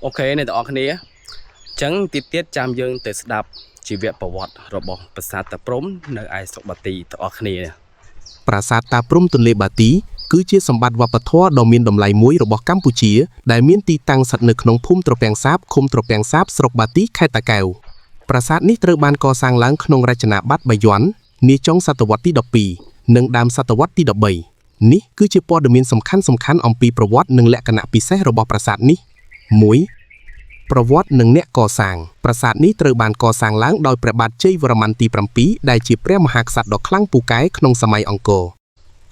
Ok ในต่อគ្នាចឹងទៀតចាំយើងទៅស្ដាប់ជីវប្រវត្តិរបស់ប្រាសាទតាព្រំនៅឯស្រុកបាទីទាំងអស់គ្នាប្រាសាទតាព្រំទន្លេបាទីគឺជាសម្បត្តិវប្បធម៌ដ៏មានតម្លៃមួយរបស់កម្ពុជាដែលមានទីតាំងស្ថិតនៅក្នុងភូមិត្រពាំងសាបឃុំត្រពាំងសាបស្រុកបាទីខេត្តតាកែវប្រាសាទនេះត្រូវបានកសាងឡើងក្នុងរចនាបថបាយ័ននាចុងសតវត្សទី12និងដើមសតវត្សទី13នេះគឺជាព័ត៌មានសំខាន់អំពីប្រវត្តិនិងលក្ខណៈពិសេសរបស់ប្រាសាទនេះ 1. ប្រវត្តិនិងអ្នកកសាងប្រាសាទនេះត្រូវបានកសាងឡើងដោយព្រះបាទជ័យវរ្ម័នទី7ដែលជាព្រះមហាក្សត្រដ៏ខ្លាំងពូកែក្នុងសម័យអង្គរ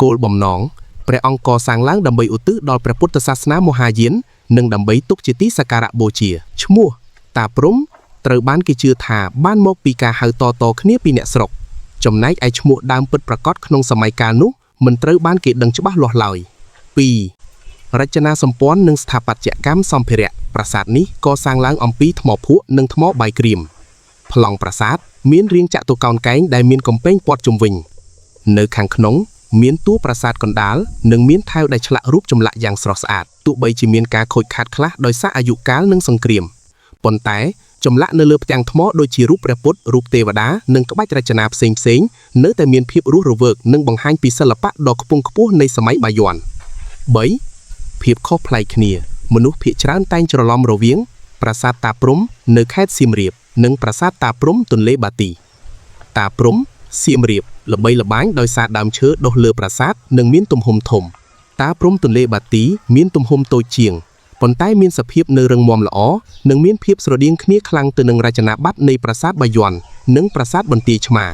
គោលបំណងព្រះអង្គកសាងឡើងដើម្បីឧទ្ទិសដល់ព្រះពុទ្ធសាសនាមហាយាននិងដើម្បីទុកជាទីសក្ការៈបូជាឈ្មោះតាព្រំត្រូវបានគេជឿថាបានមកពីការហៅតគ្នាពីអ្នកស្រុកចំណែកឯឈ្មោះដើមពិតប្រាកដក្នុងសម័យកាលនោះមិនត្រូវបានគេដឹងច្បាស់លាស់ឡើយ 2. រចនាសម្ព័ន្ធនិងស្ថាបត្យកម្មសម្ភារៈប្រាសាទនេះកសាងឡើងអំពីថ្មភក់និងថ្មបាយក្រៀមប្លង់ប្រាសាទមានរាងចតុកោណកែងដែលមានកំពែងព័ទ្ធជុំវិញនៅខាងក្នុងមានតួប្រាសាទកណ្ដាលនិងមានថែវដែលឆ្លាក់រូបចម្លាក់យ៉ាងស្រស់ស្អាតទោះបីជាមានការខូចខាតខ្លះដោយសារអាយុកាលនិងសង្គ្រាមប៉ុន្តែចម្លាក់នៅលើផ្ទាំងថ្មដូចជារូបព្រះពុទ្ធរូបទេវតានិងក្បាច់រចនាផ្សេងនៅតែមានភាពរស់រវើកនិងបង្ហាញពីសិល្បៈដ៏ខ្ពង់ខ្ពស់នៃសម័យបាយ័ន 3. ភាពខុសប្លែកគ្នាមនុស្សភាគច្រើនតែងច្រឡំរវាងប្រាសាទតាព្រំនៅខេត្តសៀមរាបនិងប្រាសាទតាព្រំទន្លេបាទីតាព្រំសៀមរាបល្បីល្បាញដោយសារដើមឈើដុះលើប្រាសាទនិងមានទំហំធំតាព្រំទន្លេបាទីមានទំហំតូចជាងប៉ុន្តែមានសភាពនៅរឹងមាំល្អនិងមានភាពស្រដៀងគ្នាខ្លាំងទៅនឹងរចនាបថនៃប្រាសាទបាយ័ននិងប្រាសាទបន្ទាយឆ្មារ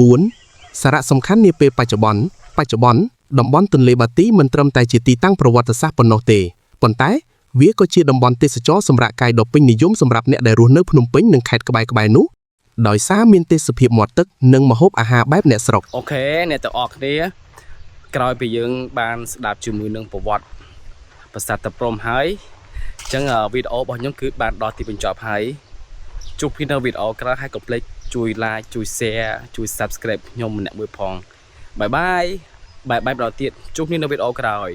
4. សារៈសំខាន់នាពេលបច្ចុប្បន្នតំបន់ទន្លេបាទីមិនត្រឹមតែជាទីតាំងប្រវត្តិសាស្ត្រប៉ុណ្ណោះទេប៉ុន្តែវាក៏ជាតំបន់ទេសចរណ៍សម្រាប់កាយដ៏ពេញនិយមសម្រាប់អ្នកដែលរស់នៅភ្នំពេញនិងខេត្តក្បែរៗនោះដោយសារមានទេសភាពមាត់ទឹកនិងម្ហូបអាហារបែបអ្នកស្រុកអូខេអ្នកទាំងអស់គ្នាក្រោយពីយើងបានស្ដាប់ជាមួយនឹងប្រវត្តិប្រាសាទតាព្រំហើយអញ្ចឹងវីដេអូរបស់ខ្ញុំគឺបានដល់ទីបញ្ចប់ហើយជួបគ្នានៅវីដេអូក្រោយហើយកុំភ្លេចជួយ like ជួយ share ជួយ subscribe ខ្ញុំម្នាក់មួយផងបាយបាយដល់ទៀតជួបគ្នានៅវីដេអូក្រោយ